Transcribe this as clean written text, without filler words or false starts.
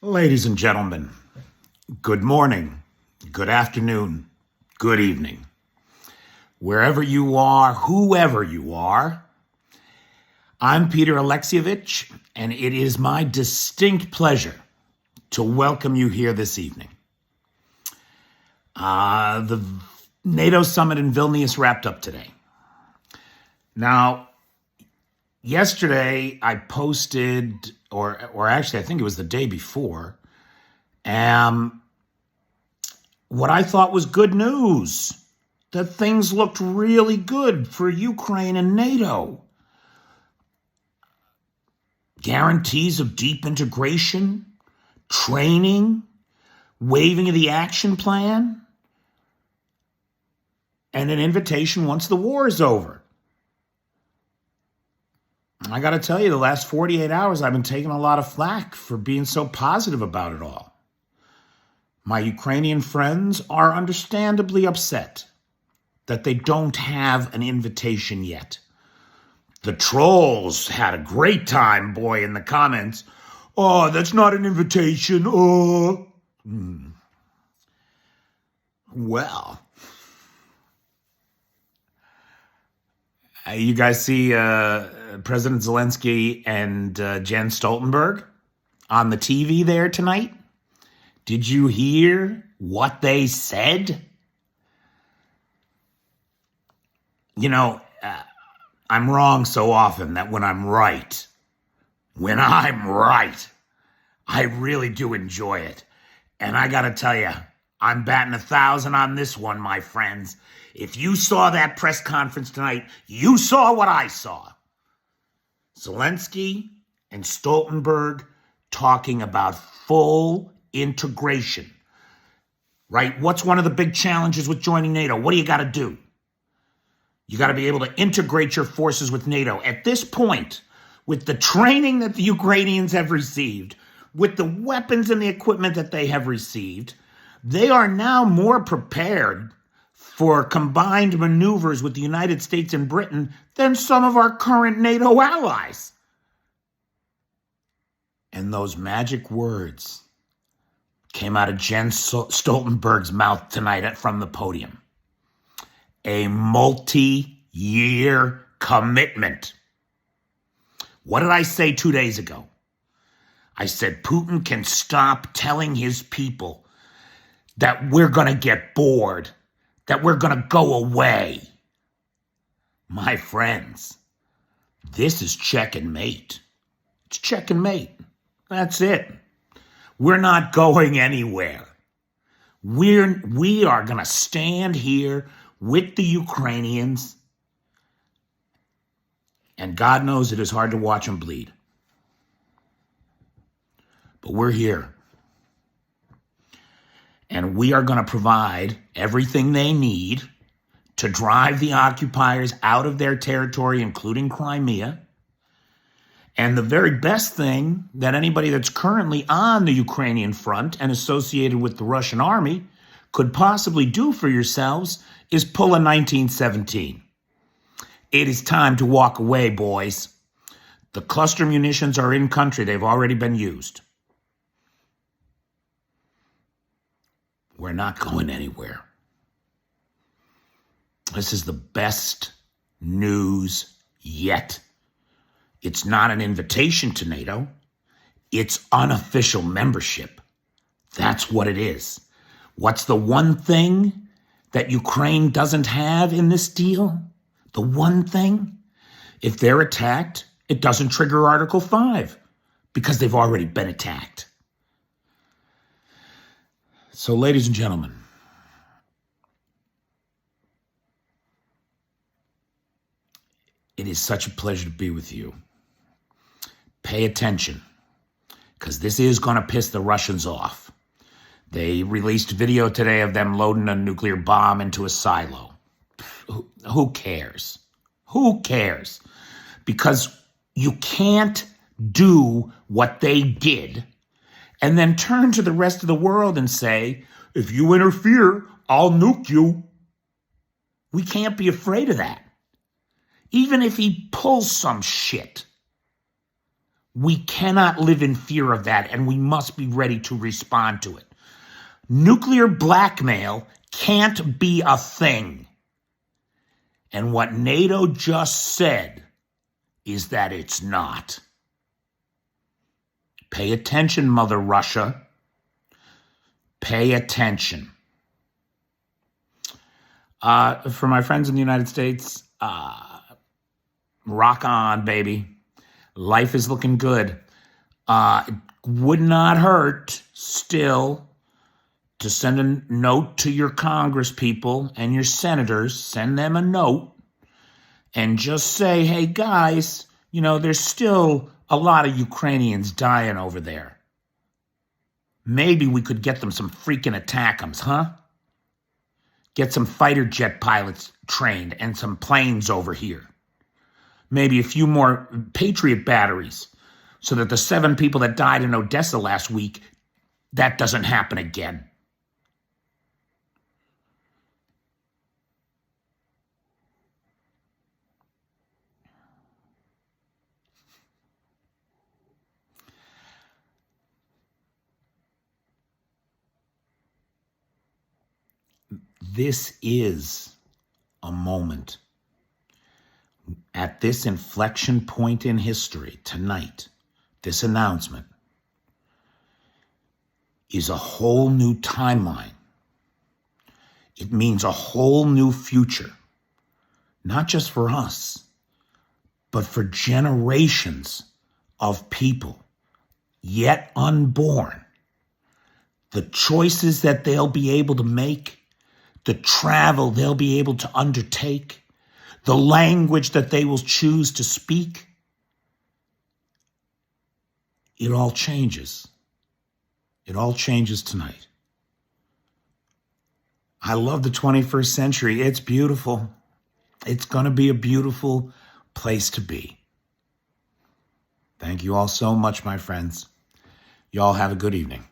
Ladies and gentlemen, good morning, good afternoon, good evening. Wherever you are, whoever you are, I'm Peter Alexievich, and it is my distinct pleasure to welcome you here this evening. The NATO summit in Vilnius wrapped up today. Now, yesterday I posted, or actually I think it was the day before, what I thought was good news, that things looked really good for Ukraine and NATO. Guarantees of deep integration, training, waiving of the action plan, and an invitation once the war is over. I got to tell you, the last 48 hours, I've been taking a lot of flack for being so positive about it all. My Ukrainian friends are understandably upset that they don't have an invitation yet. The trolls had a great time, boy, in the comments. Oh, that's not an invitation. Oh. Well, you guys see President Zelensky and Jens Stoltenberg on the TV there tonight? Did you hear what they said? You know, I'm wrong so often that when I'm right, I really do enjoy it. And I got to tell you, I'm batting 1,000 on this one, my friends. If you saw that press conference tonight, you saw what I saw. Zelensky and Stoltenberg talking about full integration, right? What's one of the big challenges with joining NATO? What do you got to do? You got to be able to integrate your forces with NATO. At this point, with the training that the Ukrainians have received, with the weapons and the equipment that they have received, they are now more prepared for combined maneuvers with the United States and Britain than some of our current NATO allies. And those magic words came out of Jens Stoltenberg's mouth tonight from the podium. A multi-year commitment. What did I say 2 days ago? I said Putin can stop telling his people that we're going to get bored, that we're going to go away. My friends, this is check and mate. It's check and mate. That's it. We're not going anywhere. We are going to stand here with the Ukrainians, and God knows it is hard to watch them bleed. But we're here. And we are going to provide everything they need to drive the occupiers out of their territory, including Crimea. And the very best thing that anybody that's currently on the Ukrainian front and associated with the Russian army could possibly do for yourselves is pull a 1917. It is time to walk away, boys. The cluster munitions are in country. They've already been used. We're not going anywhere. This is the best news yet. It's not an invitation to NATO. It's unofficial membership. That's what it is. What's the one thing that Ukraine doesn't have in this deal? The one thing? If they're attacked, it doesn't trigger Article 5 because they've already been attacked. So, ladies and gentlemen, it is such a pleasure to be with you. Pay attention, because this is going to piss the Russians off. They released video today of them loading a nuclear bomb into a silo. Who cares? Who cares? Because you can't do what they did and then turn to the rest of the world and say, if you interfere, I'll nuke you. We can't be afraid of that. Even if he pulls some shit, We cannot live in fear of that, and we must be ready to respond to it. Nuclear blackmail can't be a thing. And what NATO just said is that it's not. Pay attention, Mother Russia. Pay attention. For my friends in the United States, rock on, baby. Life is looking good. It would not hurt still to send a note to your Congress people and your senators. Send them a note and just say, hey, guys, there's still a lot of Ukrainians dying over there. Maybe we could get them some freaking attackums, huh? Get some fighter jet pilots trained and some planes over here. Maybe a few more Patriot batteries so that the 7 people that died in Odessa last week, that doesn't happen again. This is a moment. At this inflection point in history, tonight, this announcement is a whole new timeline. It means a whole new future, not just for us, but for generations of people yet unborn. The choices that they'll be able to make, the travel they'll be able to undertake, the language that they will choose to speak, it all changes. It all changes tonight. I love the 21st century. It's beautiful. It's going to be a beautiful place to be. Thank you all so much, my friends. Y'all have a good evening.